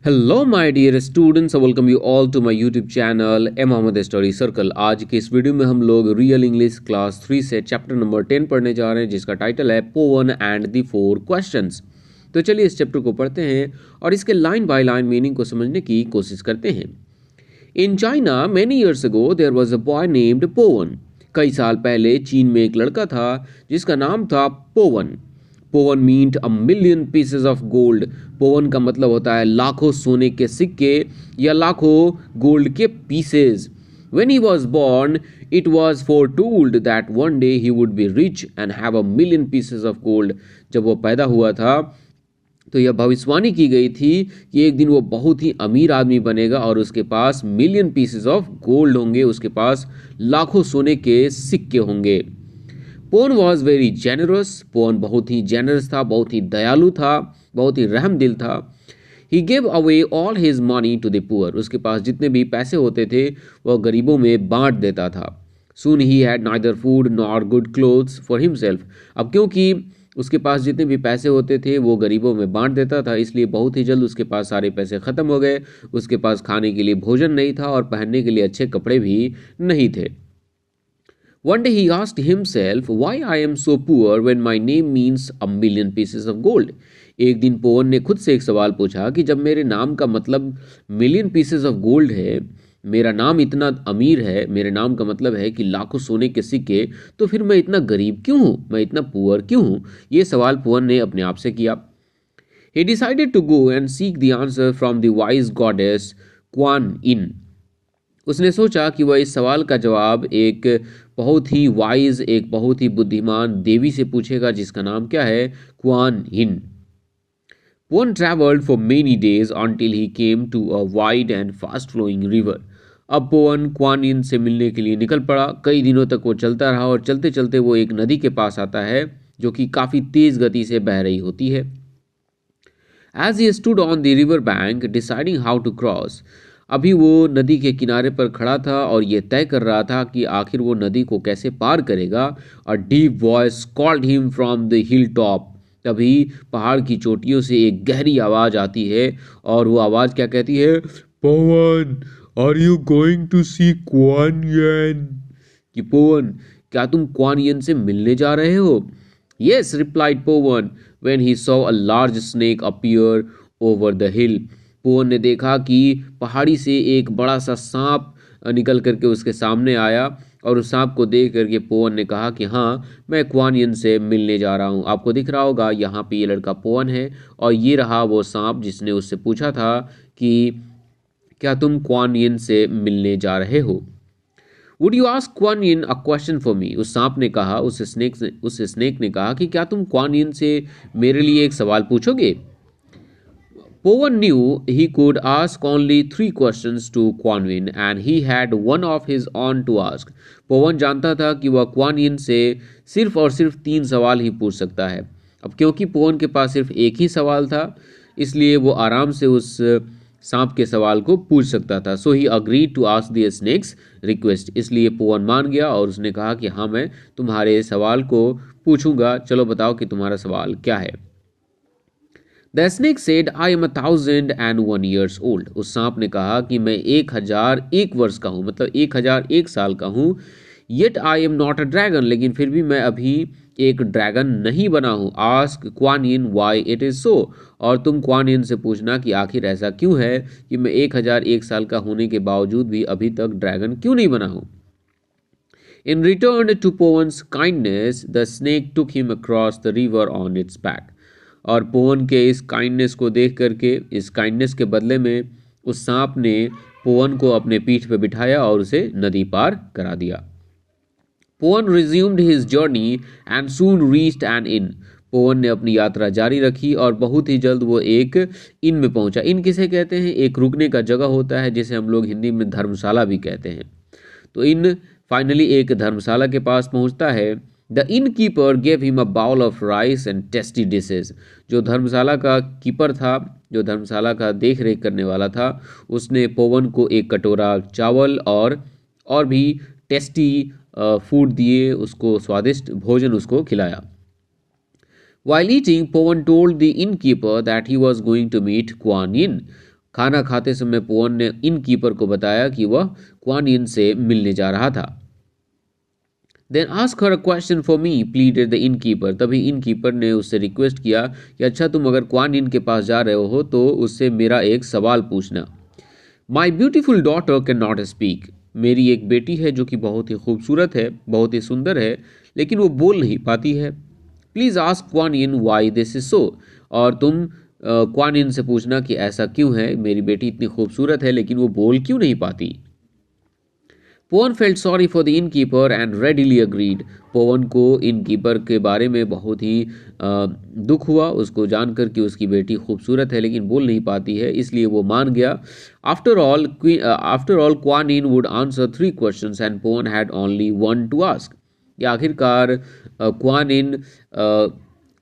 Hello my dear students, welcome you all to my YouTube channel A Mohammad study circle. आज के इस video में हम लोग रियल इंग्लिश क्लास 3 से चैप्टर नंबर 10 पढ़ने जा रहे हैं, जिसका टाइटल है पोवन एंड द 4 क्वेश्चंस। तो चलिए इस चैप्टर को पढ़ते हैं और इसके लाइन बाय लाइन मीनिंग को समझने की कोशिश करते हैं। In China many years ago there was a boy named Povan. कई साल पहले चीन में एक लड़का था जिसका नाम था पोवन। पोवन meant a million pieces of gold. पोवन का मतलब होता है लाखों सोने के सिक्के या लाखों गोल्ड के pieces. When he was born, it was foretold that one day he would be rich and have a million pieces of gold. जब वो पैदा हुआ था तो यह भविष्यवाणी की गई थी कि एक दिन वो बहुत ही अमीर आदमी बनेगा और उसके पास मिलियन पीसेस ऑफ गोल्ड होंगे, उसके पास लाखों सोने के सिक्के होंगे। पोन वॉज वेरी जेनरस। पोन बहुत ही जेनरस था, बहुत ही दयालु था, बहुत ही रहम दिल था। He gave away all his money to the poor. उसके पास जितने भी पैसे होते थे वह गरीबों में बांट देता था। Soon he had neither food nor good clothes for himself. अब क्योंकि उसके पास जितने भी पैसे होते थे वो गरीबों में बांट देता था, इसलिए बहुत ही जल्द उसके पास सारे पैसे ख़त्म हो गए। उसके पास खाने के लिए भोजन नहीं था और पहनने के लिए अच्छे कपड़े भी नहीं थे। One day he asked himself, why I am so poor when my name means a million pieces of gold? एक दिन पोवन ने खुद से एक सवाल पूछा कि जब मेरे नाम का मतलब मिलियन पीसेस ऑफ गोल्ड है, मेरा नाम इतना अमीर है, मेरे नाम का मतलब है कि लाखों सोने के सिक्के, तो फिर मैं इतना गरीब क्यों हूँ, मैं इतना पुअर क्यों हूँ? ये सवाल पोवन ने अपने आप से किया। He decided to go and seek the answer from the wise goddess Kuan Yin. उसने सोचा कि वह इस सवाल का जवाब एक बहुत ही वाइज, एक बहुत ही बुद्धिमान देवी से पूछेगा, जिसका नाम क्या है? Kuan Yin. Pon travelled for many days until he came to a wide and fast flowing river. अब पोवन क्वान हिन से मिलने के लिए निकल पड़ा। कई दिनों तक वो चलता रहा और चलते चलते वो एक नदी के पास आता है जो कि काफ़ी तेज़ गति से बह रही होती है। As he stood on the river bank deciding how to cross, अभी वो नदी के किनारे पर खड़ा था और ये तय कर रहा था कि आखिर वो नदी को कैसे पार करेगा। A deep voice called him from the hill top. तभी पहाड़ की चोटियों से एक गहरी आवाज़ आती है और वो आवाज़ क्या कहती है? Pawan, are you going to see Kuan Yin? कि पवन, क्या तुम क्वान यन से मिलने जा रहे हो? Yes, replied Powan when he saw a large snake appear over the hill. पोवन ने देखा कि पहाड़ी से एक बड़ा सा सांप निकल करके उसके सामने आया और उस सांप को देख करके पोवन ने कहा कि हाँ, मैं क्वान यन से मिलने जा रहा हूँ। आपको दिख रहा होगा यहाँ पे ये लड़का पोवन है और ये रहा वो सांप जिसने उससे पूछा था कि क्या तुम क्वान यन से मिलने जा रहे हो? Would you ask Kuan Yin a question for me? उस सांप ने कहा, उस स्नेक ने कहा कि क्या तुम क्वान यिन से मेरे लिए एक सवाल पूछोगे? Povan knew he could ask only 3 questions to Kuan Yin and he had one of his own to ask. Povan जानता था कि वह क्वान यिन से सिर्फ और सिर्फ 3 सवाल ही पूछ सकता है। अब क्योंकि पोवन के पास सिर्फ एक ही सवाल था, इसलिए वो आराम से उस सांप के सवाल को पूछ सकता था। So he agreed to ask the snake's request. इसलिए पोवन मान गया और उसने कहा कि हाँ, मैं तुम्हारे सवाल को पूछूंगा, चलो बताओ कि तुम्हारा सवाल क्या है। The snake said I am 1001 years old. उस सांप ने कहा कि मैं 1001 वर्ष का हूँ, मतलब 1001 साल का हूँ। Yet I am not a dragon, लेकिन फिर भी मैं अभी एक ड्रैगन नहीं बना हूँ। Ask Kuan Yin why it is so. और तुम क्वान यिन से पूछना कि आखिर ऐसा क्यों है कि मैं 1001 साल का होने के बावजूद भी अभी तक ड्रैगन क्यों नहीं बना हूँ। In return to Powan's kindness, the snake took him across the river on its back. और पोवन के इस काइंडनेस को देख करके, इस काइंडनेस के बदले में उस सांप ने पोवन को अपने पीठ पे बिठाया और उसे नदी पार करा दिया। पोवन resumed his journey and soon reached an inn. पोवन ने अपनी यात्रा जारी रखी और बहुत ही जल्द वो एक इन में पहुंचा। इन किसे कहते हैं? एक रुकने का जगह होता है जिसे हम लोग हिंदी में धर्मशाला भी कहते हैं। तो इन फाइनली एक धर्मशाला के पास पहुंचता है। The innkeeper gave him a bowl of rice and tasty dishes. जो धर्मशाला का कीपर था, जो धर्मशाला का देख रेख करने वाला था, उसने पोवन को एक कटोरा चावल और भी टेस्टी फूड दिए, उसको स्वादिष्ट भोजन उसको खिलाया। While eating, Powan told the innkeeper that he was going to meet Kuan Yin. खाना खाते समय पोवन ने इन कीपर को बताया कि वह क्वान यिन से मिलने जा रहा था। Then ask her a question for me, pleaded the innkeeper. तभी इनकीपर ने उससे रिक्वेस्ट किया कि अच्छा तुम अगर क्वान यिन के पास जा रहे हो तो उससे मेरा एक सवाल पूछना। My beautiful daughter can not speak. मेरी एक बेटी है जो कि बहुत ही खूबसूरत है, बहुत ही सुंदर है, लेकिन वो बोल नहीं पाती है। Please ask Kuan Yin why this is so. और तुम क्वान यिन से पूछना कि ऐसा क्यों है, मेरी बेटी इतनी खूबसूरत है लेकिन वो बोल क्यों नहीं पाती। Powan felt sorry for the innkeeper and readily agreed. Powan को इनकीपर के बारे में बहुत ही दुख हुआ उसको जानकर कि उसकी बेटी खूबसूरत है लेकिन बोल नहीं पाती है, इसलिए वो मान गया। After all Kuan Yin would answer 3 questions and Povan had only 1 to ask. या आखिरकार क्वान इन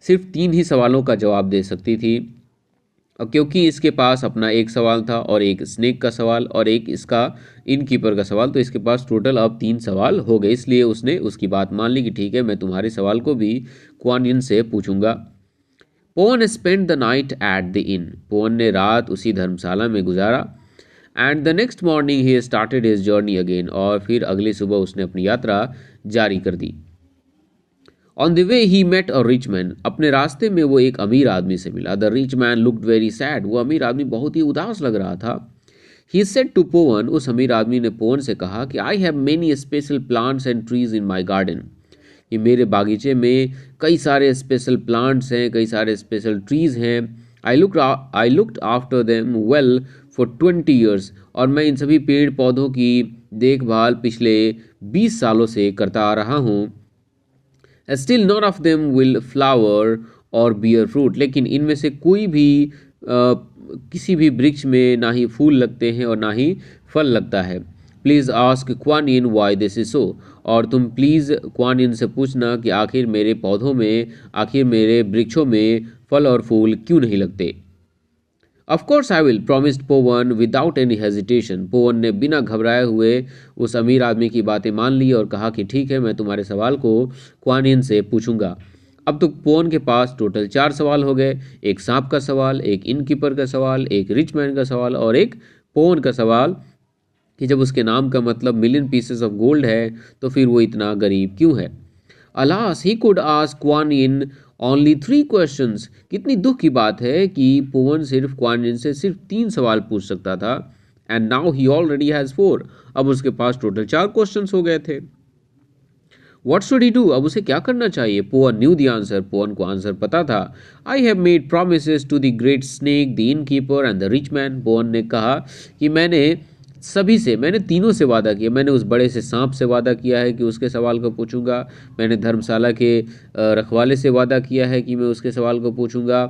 सिर्फ 3 ही सवालों का जवाब दे सकती थी, क्योंकि इसके पास अपना एक सवाल था और एक स्नेक का सवाल और एक इसका इनकीपर का सवाल, तो इसके पास टोटल अब 3 सवाल हो गए। इसलिए उसने उसकी बात मान ली कि ठीक है मैं तुम्हारे सवाल को भी क्वान यिन से पूछूंगा। Powan spend the night at the inn. Powan ने रात उसी धर्मशाला में गुजारा। And the next morning he started his journey again. और फिर अगली सुबह उसने अपनी यात्रा जारी कर दी। On the way he met a rich man. अपने रास्ते में वो एक अमीर आदमी से मिला। The rich man looked very sad. वो अमीर आदमी बहुत ही उदास लग रहा था। ही सेड टू पोवन। उस अमीर आदमी ने पोवन से कहा कि I have many special plants and trees in my garden. कि मेरे बागीचे में कई सारे स्पेशल प्लांट्स हैं, कई सारे स्पेशल ट्रीज हैं। I looked after them well for 20 years. और मैं इन सभी पेड़ पौधों की देखभाल पिछले 20 सालों से करता आ रहा हूँ। Still none of them will flower और बियर फ्रूट। लेकिन इनमें से कोई भी किसी भी वृक्ष में ना ही फूल लगते हैं और ना ही फल लगता है। Please ask Kuan Yin why this is so. और तुम प्लीज़ क्वान यिन से पूछना कि आखिर मेरे पौधों में, आखिर मेरे वृक्षों में फल और फूल क्यों नहीं लगते। Of course I will, promised पोवन विदाउट एनी हेजिटेशन। पोवन ने बिना घबराए हुए उस अमीर आदमी की बातें मान ली और कहा कि ठीक है मैं तुम्हारे सवाल को क्वान यिन से पूछूंगा। अब तो पोवन के पास टोटल 4 सवाल हो गए। एक सांप का सवाल, एक इनकीपर का सवाल, एक रिच मैन का सवाल और एक पोवन का सवाल कि जब उसके नाम का मतलब मिलियन पीसेस ऑफ गोल्ड है तो फिर वो इतना गरीब क्यों है। Alas he could ask Kuan Yin only 3 questions. कितनी दुख की बात है कि पोवन सिर्फ क्वान यिन से सिर्फ 3 सवाल पूछ सकता था। And now he already has 4। अब उसके पास टोटल 4 क्वेश्चंस हो गए थे। What should he do. अब उसे क्या करना चाहिए। पोवन न्यू द आंसर। पोवन को आंसर पता था। I have made promises to the great snake, the innkeeper and the rich man. Powan ने कहा कि मैंने तीनों से वादा किया। मैंने उस बड़े से सांप से वादा किया है कि उसके सवाल को पूछूंगा। मैंने धर्मशाला के रखवाले से वादा किया है कि मैं उसके सवाल को पूछूंगा।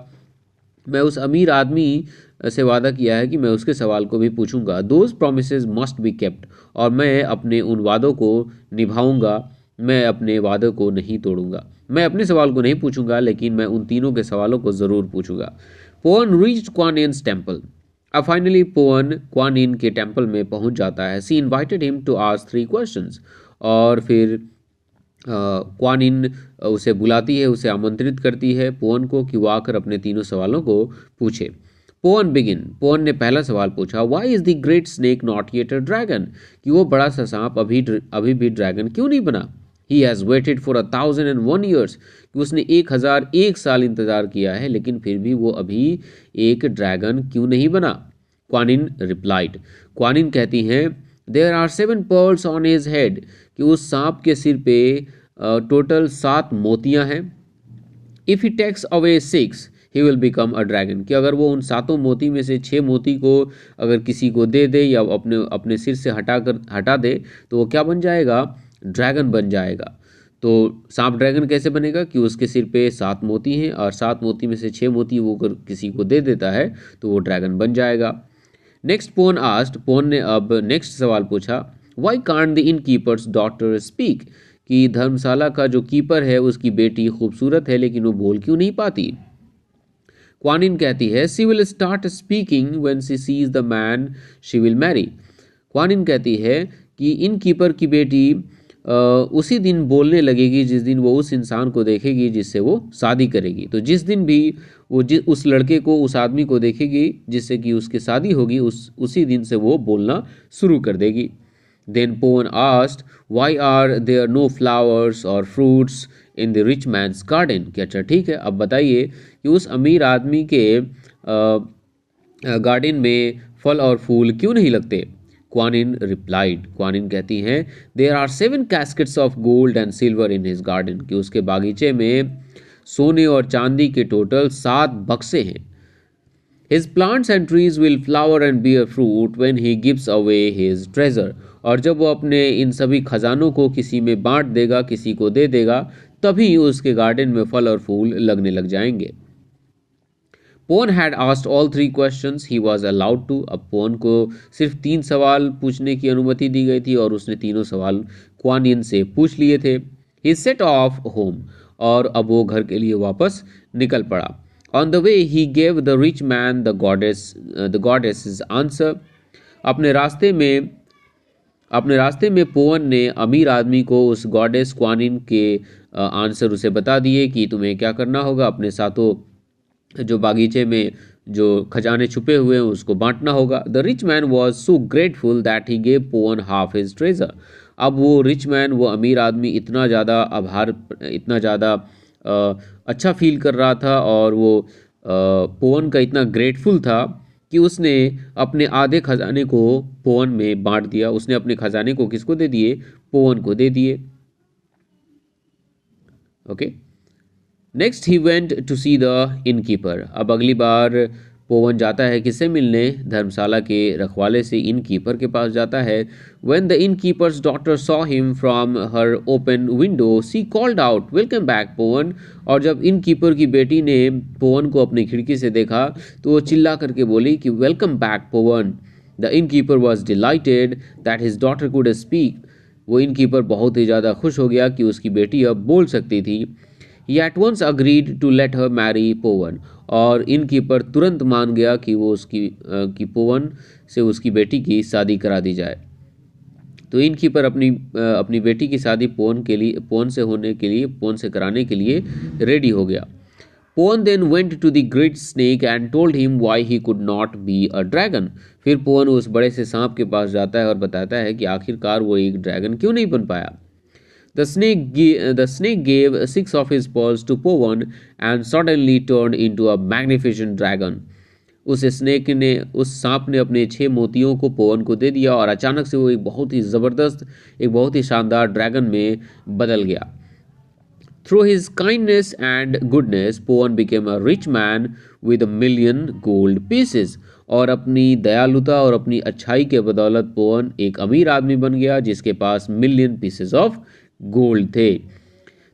मैं उस अमीर आदमी से वादा किया है कि मैं उसके सवाल को भी पूछूंगा। Those promises must be kept. और मैं अपने उन वादों को निभाऊंगा। मैं अपने वादों को नहीं तोड़ूंगा। मैं अपने सवाल को नहीं पूछूंगा लेकिन मैं उन तीनों के सवालों को ज़रूर पूछूंगा। Powan reached Kuan Yin's temple. अब फाइनली पोवन क्वान यिन के टेम्पल में पहुंच जाता है। She invited him to ask 3 questions. और फिर क्वान यिन उसे बुलाती है, उसे आमंत्रित करती है पोवन को कि वो आकर अपने तीनों सवालों को पूछे। पोवन बिगिन। पोवन ने पहला सवाल पूछा, why is the great snake not yet a dragon. कि वो बड़ा सा सांप अभी भी ड्रैगन क्यों नहीं बना। He has waited for 1001 years. कि उसने 1001 साल इंतजार किया है लेकिन फिर भी वो अभी एक ड्रैगन क्यों नहीं बना। Kuan Yin replied. Kuan Yin कहती हैं, there are 7 pearls on his head. कि उस सांप के सिर पे टोटल 7 मोतियां हैं। If he takes away 6 he will become a dragon. कि अगर वो उन 7 मोती में से 6 मोती को अगर किसी को दे दे या अपने सिर से हटा दे तो वो क्या बन जाएगा, ड्रैगन बन जाएगा। तो सांप ड्रैगन कैसे बनेगा कि उसके सिर पे 7 मोती हैं और 7 मोती में से 6 मोती वो अगर किसी को दे देता है तो वो ड्रैगन बन जाएगा। नेक्स्ट पोवन आस्ट। पोवन ने अब नेक्स्ट सवाल पूछा, why can't the in keepers daughter speak. कि धर्मशाला का जो कीपर है उसकी बेटी खूबसूरत है लेकिन वो बोल क्यों नहीं पाती। क्वान यिन कहती है, she will start speaking when she sees the man she will marry. Kuan Yin कहती है कि इन कीपर की बेटी उसी दिन बोलने लगेगी जिस दिन वो उस इंसान को देखेगी जिससे वो शादी करेगी। तो जिस दिन भी वो उस लड़के को, उस आदमी को देखेगी जिससे कि उसकी शादी होगी, उसी दिन से वो बोलना शुरू कर देगी। Then Powan asked, why are there no flowers और fruits in the rich man's garden? कि अच्छा ठीक है, अब बताइए कि उस अमीर आदमी के गार्डन में फल और फूल क्यों नहीं लगते? क्वानिन रिप्लाइड, क्वानिन कहती हैं, there are 7 caskets of gold and silver in his garden, कि उसके बागीचे में सोने और चांदी के टोटल 7 बक्से हैं। His plants and trees will flower and bear fruit when he gives away his treasure, और जब वो अपने इन सभी खजानों को किसी में बांट देगा, किसी को दे देगा, तभी उसके गार्डन में फल और फूल लगने लग जाएंगे। Powan had asked all 3 questions he was allowed to. अब पोन को सिर्फ 3 सवाल पूछने की अनुमति दी गई थी और उसने तीनों सवाल क्वानिन से पूछ लिए थे। ही सेट ऑफ होम, और अब वो घर के लिए वापस निकल पड़ा। On the way he gave the rich man the goddess answer. अपने रास्ते में पोवन ने अमीर आदमी को उस गॉडेस क्वानिन के आंसर उसे बता दिए कि तुम्हें क्या करना होगा, अपने साथों जो बागीचे में जो खजाने छुपे हुए हैं उसको बांटना होगा। The rich man was so grateful that he gave पोवन हाफ हिज ट्रेजर। अब वो रिच मैन, वो अमीर आदमी इतना ज़्यादा अच्छा फील कर रहा था और वो पोवन का इतना ग्रेटफुल था कि उसने अपने आधे खजाने को पोवन में बांट दिया। उसने अपने खजाने को किसको दे दिए? पोवन को दे दिए। Okay, next he went to see the innkeeper. अब अगली बार पोवन जाता है किससे मिलने? धर्मशाला के रखवाले से, इनकीपर के पास जाता है। When the innkeeper's daughter saw him from her open window she called out, welcome back Powan. और जब इनकीपर की बेटी ने पोवन को अपनी खिड़की से देखा तो वो चिल्ला करके बोली कि welcome back Powan. The innkeeper was delighted that his daughter could speak. वो इनकीपर बहुत ही ज़्यादा खुश हो गया कि उसकी बेटी अब बोल सकती थी। He at once agreed to let her marry पोवन, और इनकीपर तुरंत मान गया कि वो कि पोवन से उसकी बेटी की शादी करा दी जाए। तो इनकीपर अपनी बेटी की शादी पोवन से कराने के लिए रेडी हो गया। पोवन then went to the great snake and told him why he could not be a dragon। फिर पोवन उस बड़े से सांप के पास जाता है और बताता है कि आखिरकार वो एक ड्रैगन क्यों नहीं बन पाया। The snake gave 6 of his pearls to Povan and suddenly turned into a magnificent dragon। उस सांप ने अपने 6 मोतियों को पोवन को दे दिया और अचानक से वो एक बहुत ही शानदार ड्रैगन में बदल गया। Through his kindness and goodness, Povan became a rich man with 1,000,000 gold pieces। और अपनी दयालुता और अपनी अच्छाई के बदौलत पोवन एक अमीर आदमी बन गया जिसके पास 1,000,000 पीसेस ऑफ गोल्ड थे।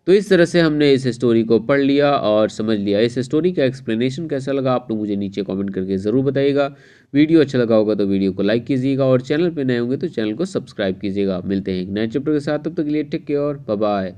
तो इस तरह से हमने इस स्टोरी को पढ़ लिया और समझ लिया। इस स्टोरी का एक्सप्लेनेशन कैसा लगा आप लोग मुझे नीचे कमेंट करके ज़रूर बताइएगा। वीडियो अच्छा लगा होगा तो वीडियो को लाइक कीजिएगा और चैनल पे नए होंगे तो चैनल को सब्सक्राइब कीजिएगा। मिलते हैं एक नए चैप्टर के साथ, तब तक के लिए टेक केयर, बाय बाय।